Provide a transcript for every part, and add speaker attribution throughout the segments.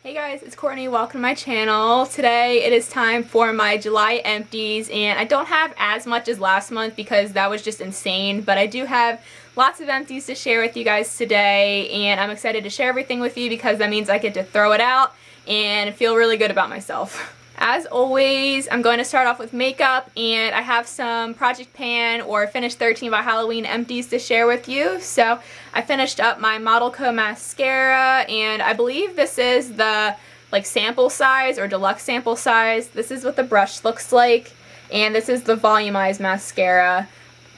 Speaker 1: Hey guys, it's Courtney. Welcome to my channel. Today it is time for my July empties, and I don't have as much as last month because that was just insane, but I do have lots of empties to share with you guys today, and I'm excited to share everything with you because that means I get to throw it out and feel really good about myself. As always, I'm going to start off with makeup, and I have some Project Pan or Finish 13 by Halloween empties to share with you. So I finished up my Model Co mascara, and I believe this is the sample size or deluxe sample size. This is what the brush looks like, and this is the VolumEyes mascara.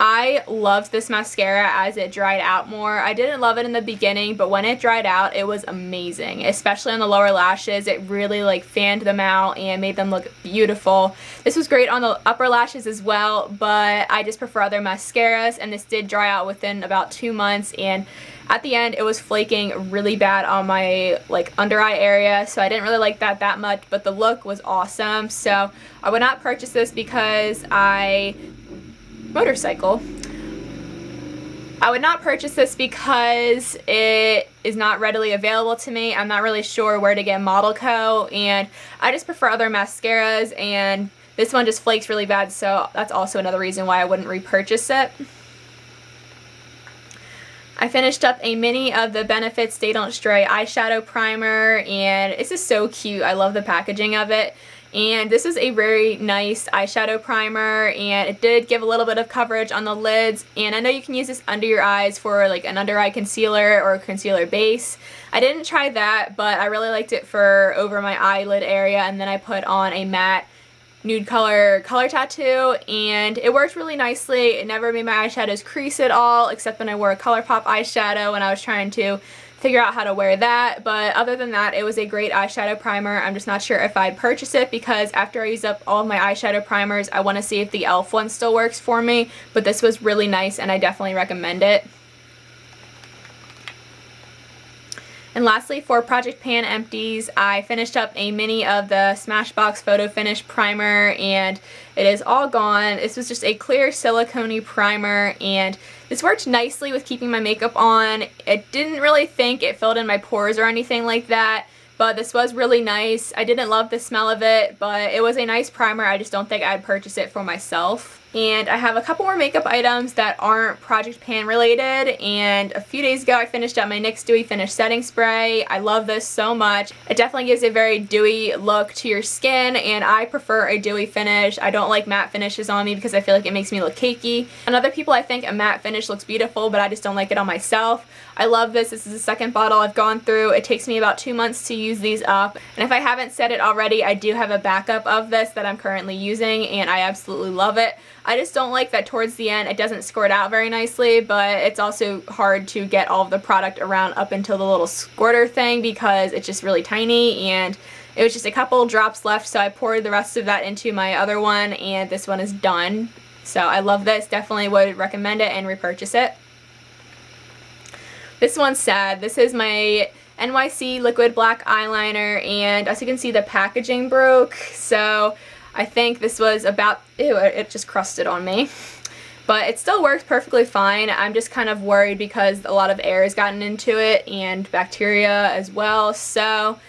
Speaker 1: I loved this mascara as it dried out more. I didn't love it in the beginning, but when it dried out, it was amazing, especially on the lower lashes. It really fanned them out and made them look beautiful. This was great on the upper lashes as well, but I just prefer other mascaras, and this did dry out within about 2 months, and at the end it was flaking really bad on my under eye area, so I didn't really like that much, but the look was awesome. So I would not purchase this because I would not purchase this because it is not readily available to me. I'm not really sure where to get Model Co, and I just prefer other mascaras, and this one just flakes really bad, so that's also another reason why I wouldn't repurchase it. I finished up a mini of the Benefit Stay Don't Stray eyeshadow primer, and this is so cute. I love the packaging of it. And this is a very nice eyeshadow primer, and it did give a little bit of coverage on the lids, and I know you can use this under your eyes for an under eye concealer or concealer base. I didn't try that, but I really liked it for over my eyelid area, and then I put on a matte nude color tattoo, and it worked really nicely. It never made my eyeshadows crease at all, except when I wore a ColourPop eyeshadow and I was trying to figure out how to wear that. But other than that, it was a great eyeshadow primer. I'm just not sure if I'd purchase it because after I use up all of my eyeshadow primers, I want to see if the e.l.f. one still works for me. But this was really nice, and I definitely recommend it. And lastly, for Project Pan empties, I finished up a mini of the Smashbox Photofinish primer, and it is all gone. This was just a clear silicone primer, and this worked nicely with keeping my makeup on. I didn't really think it filled in my pores or anything like that, but this was really nice. I didn't love the smell of it, but it was a nice primer. I just don't think I'd purchase it for myself. And I have a couple more makeup items that aren't Project Pan related, and a few days ago I finished up my NYX Dewy Finish setting spray. I love this so much. It definitely gives a very dewy look to your skin, and I prefer a dewy finish. I don't like matte finishes on me because I feel like it makes me look cakey. On other people, I think a matte finish looks beautiful, but I just don't like it on myself. I love this. This is the second bottle I've gone through. It takes me about 2 months to use these up, and if I haven't said it already, I do have a backup of this that I'm currently using, and I absolutely love it. I just don't like that towards the end it doesn't squirt out very nicely, but it's also hard to get all of the product around up until the little squirter thing because it's just really tiny, and it was just a couple drops left, so I poured the rest of that into my other one, and this one is done. So I love this. Definitely would recommend it and repurchase it. This one's sad. This is my NYX liquid black eyeliner, and as you can see, the packaging broke, so I think this was about, ew, it just crusted on me. But it still works perfectly fine. I'm just kind of worried because a lot of air has gotten into it and bacteria as well. So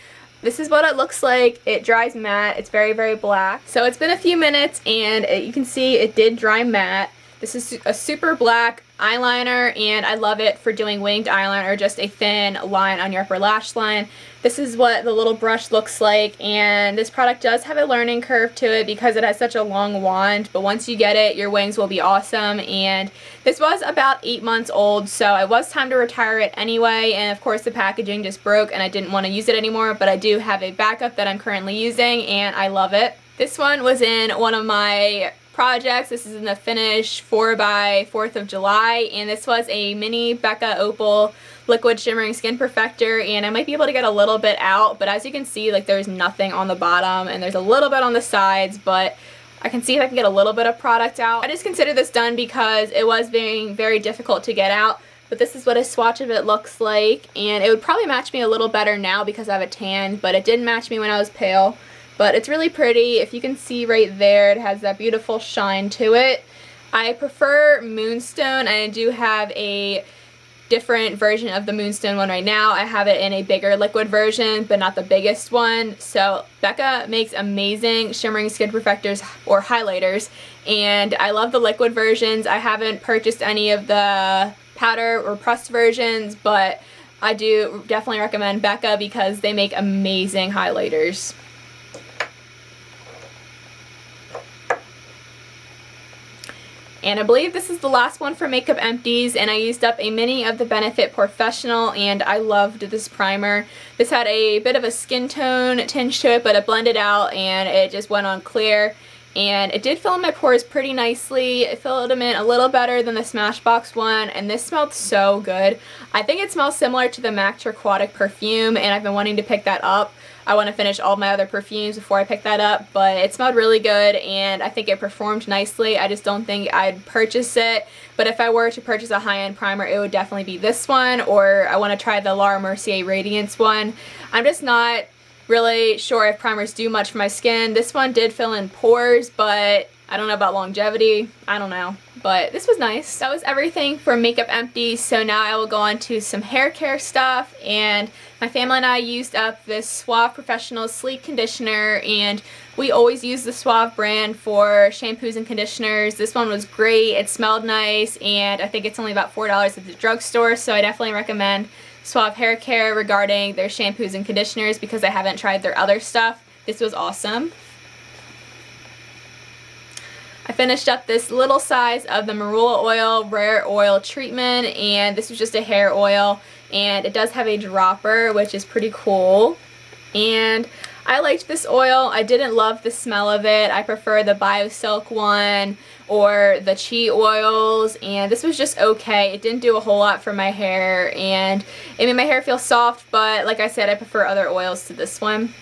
Speaker 1: this is what it looks like. It dries matte. It's very black. So it's been a few minutes, and you can see it did dry matte. This is a super black eyeliner, and I love it for doing winged eyeliner or just a thin line on your upper lash line. This is what the little brush looks like, and this product does have a learning curve to it because it has such a long wand, but once you get it, your wings will be awesome. And this was about 8 months old, so it was time to retire it anyway, and of course the packaging just broke and I didn't want to use it anymore, but I do have a backup that I'm currently using, and I love it. This one was in one of my projects. This is in the Finish 4 by 4th of July, and this was a mini Becca Opal liquid shimmering skin perfector, and I might be able to get a little bit out, but as you can see, there's nothing on the bottom, and there's a little bit on the sides, but I can see if I can get a little bit of product out. I just consider this done because it was being very difficult to get out, but this is what a swatch of it looks like, and it would probably match me a little better now because I have a tan, but it didn't match me when I was pale. But it's really pretty. If you can see right there, it has that beautiful shine to it. I prefer Moonstone, and I do have a different version of the Moonstone one right now. I have it in a bigger liquid version, but not the biggest one. So Becca makes amazing shimmering skin perfectors or highlighters, and I love the liquid versions. I haven't purchased any of the powder or pressed versions, but I do definitely recommend Becca because they make amazing highlighters. And I believe this is the last one for Makeup Empties, and I used up a mini of the Benefit Porefessional, and I loved this primer. This had a bit of a skin tone tinge to it, but it blended out and it just went on clear. And it did fill in my pores pretty nicely. It filled them in a little better than the Smashbox one, and this smelled so good. I think it smells similar to the MAC Aquatic perfume, and I've been wanting to pick that up. I want to finish all my other perfumes before I pick that up, but it smelled really good and I think it performed nicely. I just don't think I'd purchase it, but if I were to purchase a high-end primer, it would definitely be this one, or I want to try the Laura Mercier Radiance one. I'm just not really sure if primers do much for my skin. This one did fill in pores, but I don't know about longevity. I don't know. But this was nice. That was everything for Makeup Empties. So now I will go on to some hair care stuff. And my family and I used up this Suave Professional Sleek conditioner. And we always use the Suave brand for shampoos and conditioners. This one was great. It smelled nice. And I think it's only about $4 at the drugstore. So I definitely recommend Suave hair care regarding their shampoos and conditioners because I haven't tried their other stuff. This was awesome. I finished up this little size of the Marula Oil Rare Oil Treatment, and this was just a hair oil, and it does have a dropper, which is pretty cool. And I liked this oil. I didn't love the smell of it. I prefer the BioSilk one or the Chi oils, and this was just okay. It didn't do a whole lot for my hair, and it made my hair feel soft, but like I said, I prefer other oils to this one.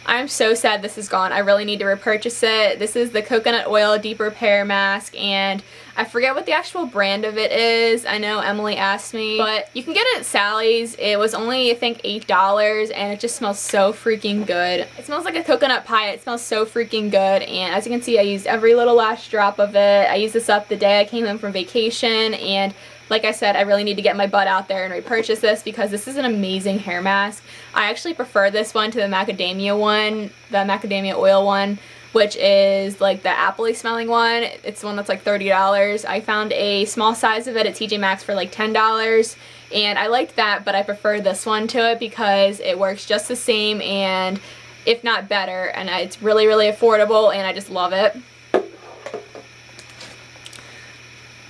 Speaker 1: I'm so sad this is gone. I really need to repurchase it. This is the Coconut Oil Deep Repair Mask, and I forget what the actual brand of it is. I know Emily asked me, but you can get it at Sally's. It was only, I think, $8, and it just smells so freaking good. It smells like a coconut pie. It smells so freaking good, and as you can see, I used every little last drop of it. I used this up the day I came home from vacation, and like I said, I really need to get my butt out there and repurchase this because this is an amazing hair mask. I actually prefer this one to the macadamia one, the macadamia oil one, which is like the appley smelling one. It's the one that's like $30. I found a small size of it at TJ Maxx for like $10, and I liked that, but I prefer this one to it because it works just the same and if not better, and it's really, really affordable, and I just love it.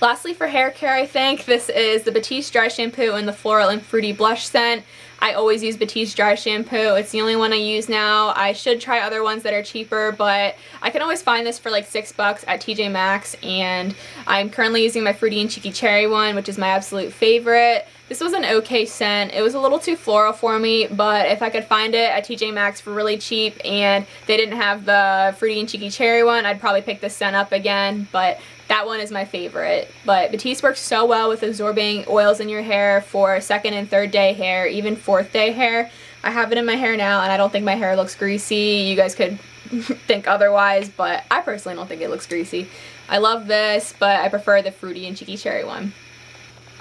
Speaker 1: Lastly, for hair care, I think this is the Batiste Dry Shampoo in the Floral and Fruity Blush scent. I always use Batiste Dry Shampoo. It's the only one I use now. I should try other ones that are cheaper, but I can always find this for like $6 at TJ Maxx, and I'm currently using my Fruity and Cheeky Cherry one, which is my absolute favorite. This was an okay scent. It was a little too floral for me, but if I could find it at TJ Maxx for really cheap and they didn't have the Fruity and Cheeky Cherry one, I'd probably pick this scent up again, but that one is my favorite. But Batiste works so well with absorbing oils in your hair for second and third day hair, even fourth day hair. I have it in my hair now, and I don't think my hair looks greasy. You guys could think otherwise, but I personally don't think it looks greasy. I love this, but I prefer the Fruity and Cheeky Cherry one.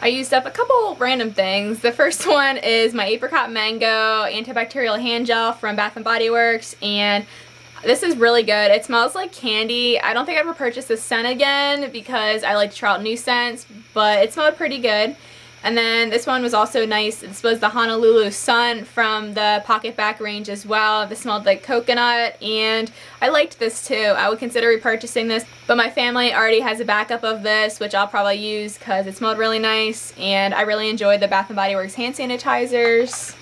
Speaker 1: I used up a couple random things. The first one is my Apricot Mango Antibacterial Hand Gel from Bath & Body Works, and this is really good. It smells like candy. I don't think I'd ever purchase this scent again because I like to try out new scents, but it smelled pretty good. And then this one was also nice. This was the Honolulu Sun from the Pocket Back range as well. This smelled like coconut, and I liked this too. I would consider repurchasing this, but my family already has a backup of this, which I'll probably use because it smelled really nice, and I really enjoyed the Bath & Body Works hand sanitizers.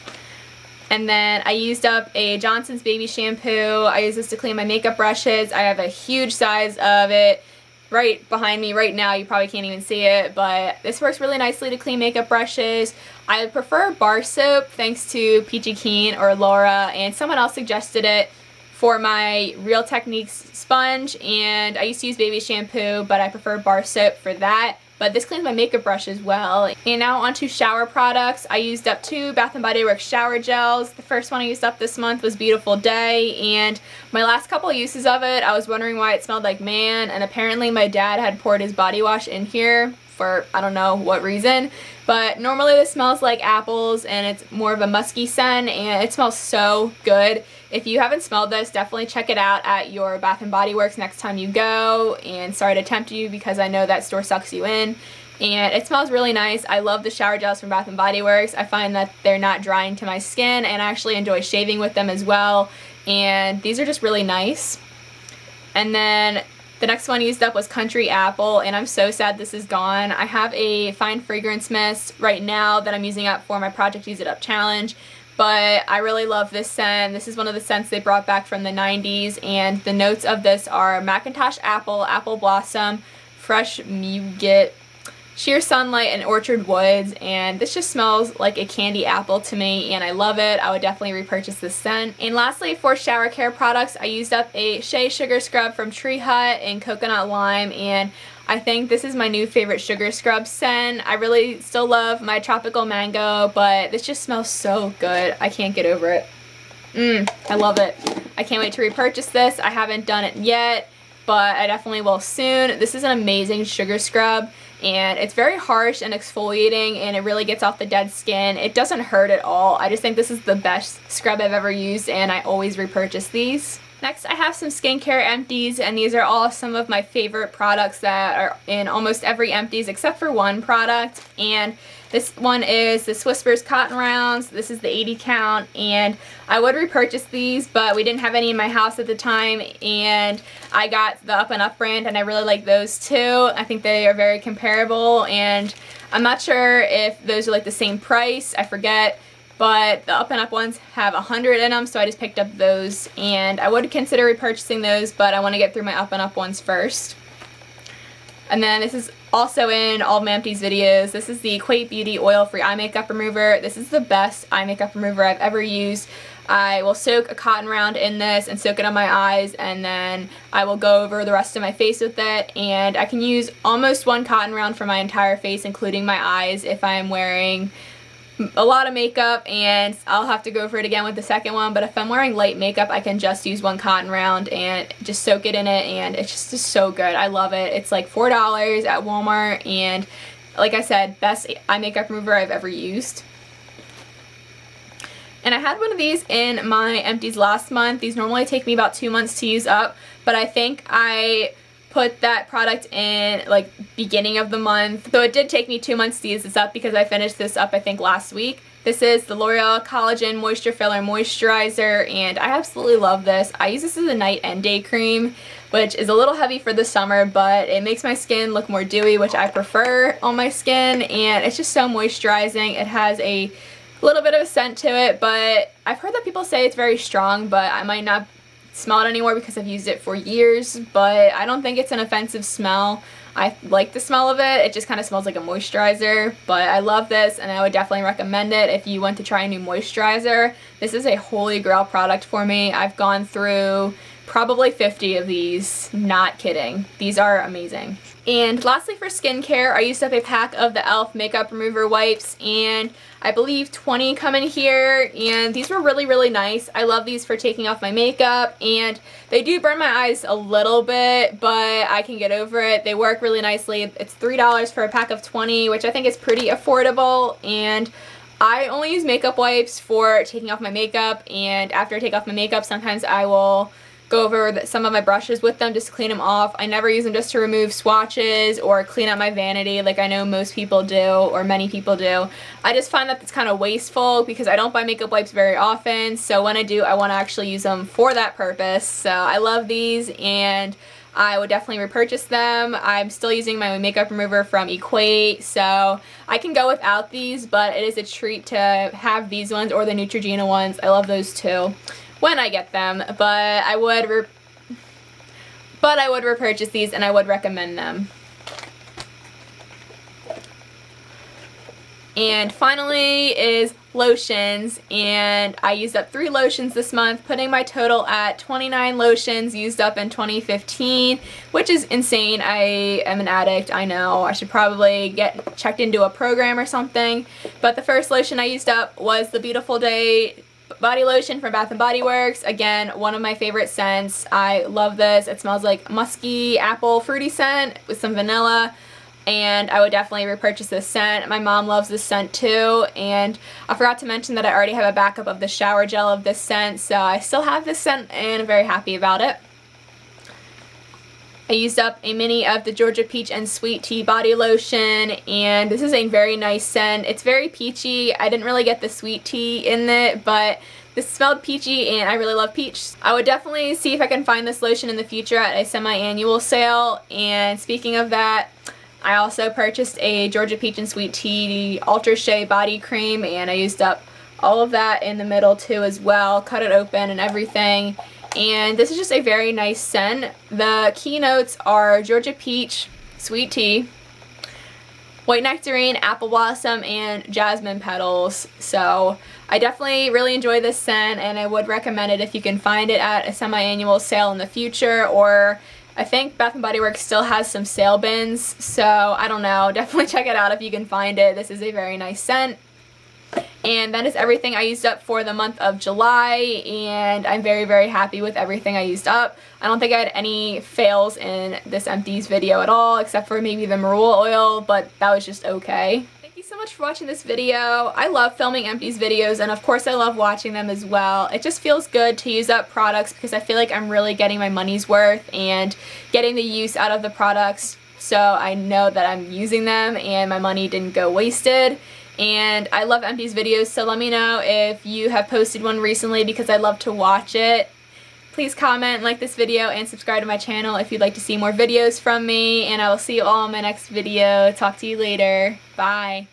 Speaker 1: And then I used up a Johnson's Baby Shampoo. I use this to clean my makeup brushes. I have a huge size of it right behind me right now. You probably can't even see it, but this works really nicely to clean makeup brushes. I prefer bar soap thanks to Peachy Keen or Laura, and someone else suggested it for my Real Techniques sponge, and I used to use baby shampoo, but I prefer bar soap for that. but this cleans my makeup brush as well. And now onto shower products. I used up 2 Bath & Body Works shower gels. The first one I used up this month was Beautiful Day, and my last couple uses of it, I was wondering why it smelled like man, and apparently my dad had poured his body wash in here for I don't know what reason, but normally this smells like apples and it's more of a musky scent, and it smells so good. If you haven't smelled this, definitely check it out at your Bath & Body Works next time you go, and sorry to tempt you because I know that store sucks you in, and it smells really nice. I love the shower gels from Bath & Body Works. I find that they're not drying to my skin, and I actually enjoy shaving with them as well, and these are just really nice. And then the next one used up was Country Apple, and I'm so sad this is gone. I have a fine fragrance mist right now that I'm using up for my Project Use It Up challenge, but I really love this scent. This is one of the scents they brought back from the 90s, and the notes of this are Macintosh Apple, Apple Blossom, Fresh Nougat, Sheer Sunlight, and Orchard Woods, and this just smells like a candy apple to me, and I love it. I would definitely repurchase this scent. And lastly, for shower care products, I used up a Shea Sugar Scrub from Tree Hut in Coconut Lime, and I think this is my new favorite sugar scrub scent. I really still love my Tropical Mango, but this just smells so good. I can't get over it. I love it. I can't wait to repurchase this. I haven't done it yet, but I definitely will soon. This is an amazing sugar scrub, and it's very harsh and exfoliating, and it really gets off the dead skin. It doesn't hurt at all. I just think this is the best scrub I've ever used, and I always repurchase these. Next, I have some skincare empties, and these are all some of my favorite products that are in almost every empties except for one product, and this one is the Whispers Cotton Rounds. This is the 80 count, and I would repurchase these, but we didn't have any in my house at the time, and I got the Up and Up brand, and I really like those too. I think they are very comparable, and I'm not sure if those are like the same price. I forget. But the Up and Up ones have 100 in them, so I just picked up those, and I would consider repurchasing those, but I want to get through my Up and Up ones first. And then this is also in all of my empties videos. This is the Equate Beauty Oil Free Eye Makeup Remover. This is the best eye makeup remover I've ever used. I will soak a cotton round in this and soak it on my eyes, and then I will go over the rest of my face with it, and I can use almost one cotton round for my entire face, including my eyes, if I'm wearing a lot of makeup, and I'll have to go over it again with the second one, but if I'm wearing light makeup, I can just use one cotton round and just soak it in it, and it's just so good. I love it. It's like $4 at Walmart, and like I said, best eye makeup remover I've ever used. And I had one of these in my empties last month. These normally take me about 2 months to use up, but I think I put that product in like beginning of the month, though it did take me 2 months to use this up because I finished this up I think last week. This is the L'Oreal Collagen Moisture Filler Moisturizer, and I absolutely love this. I use this as a night and day cream, which is a little heavy for the summer, but it makes my skin look more dewy, which I prefer on my skin, and it's just so moisturizing. It has a little bit of a scent to it, but I've heard that people say it's very strong, but I might not smell it anymore because I've used it for years, but I don't think it's an offensive smell. I like the smell of it. It just kind of smells like a moisturizer, but I love this, and I would definitely recommend it if you want to try a new moisturizer. This is a holy grail product for me. I've gone through probably 50 of these, not kidding. These are amazing. And lastly, for skincare, I used up a pack of the e.l.f. makeup remover wipes, and I believe 20 come in here, and these were really, really nice. I love these for taking off my makeup, and they do burn my eyes a little bit, but I can get over it. They work really nicely. It's $3 for a pack of 20, which I think is pretty affordable, and I only use makeup wipes for taking off my makeup, and after I take off my makeup, sometimes I will go over some of my brushes with them just to clean them off. I never use them just to remove swatches or clean up my vanity like I know most people do, or many people do. I just find that it's kind of wasteful because I don't buy makeup wipes very often, so when I do, I want to actually use them for that purpose. So I love these, and I would definitely repurchase them. I'm still using my makeup remover from Equate, so I can go without these, but it is a treat to have these ones or the Neutrogena ones. I love those too when I get them, but I would repurchase these, and I would recommend them. And finally is lotions, and I used up 3 lotions this month, putting my total at 29 lotions used up in 2015, which is insane. I am an addict, I know. I should probably get checked into a program or something. But the first lotion I used up was the Beautiful Day body lotion from Bath & Body Works. Again, one of my favorite scents. I love this. It smells like musky apple fruity scent with some vanilla, and I would definitely repurchase this scent. My mom loves this scent too, and I forgot to mention that I already have a backup of the shower gel of this scent, so I still have this scent and I'm very happy about it. I used up a mini of the Georgia Peach and Sweet Tea body lotion, and this is a very nice scent. It's very peachy. I didn't really get the sweet tea in it, but this smelled peachy and I really love peach. I would definitely see if I can find this lotion in the future at a semi-annual sale. And speaking of that, I also purchased a Georgia Peach and Sweet Tea Ultra Shea body cream, and I used up all of that in the middle too as well. Cut it open and everything. And this is just a very nice scent. The key notes are Georgia Peach, Sweet Tea, White Nectarine, Apple Blossom, and Jasmine Petals. So I definitely really enjoy this scent, and I would recommend it if you can find it at a semi-annual sale in the future, or I think Bath & Body Works still has some sale bins, so I don't know. Definitely check it out if you can find it. This is a very nice scent. And that is everything I used up for the month of July, and I'm very, very happy with everything I used up. I don't think I had any fails in this Empties video at all, except for maybe the Marula Oil, but that was just okay. Thank you so much for watching this video. I love filming Empties videos, and of course I love watching them as well. It just feels good to use up products because I feel like I'm really getting my money's worth and getting the use out of the products, so I know that I'm using them and my money didn't go wasted. And I love Empties videos, so let me know if you have posted one recently because I love to watch it. Please comment, like this video, and subscribe to my channel if you'd like to see more videos from me. And I will see you all in my next video. Talk to you later. Bye.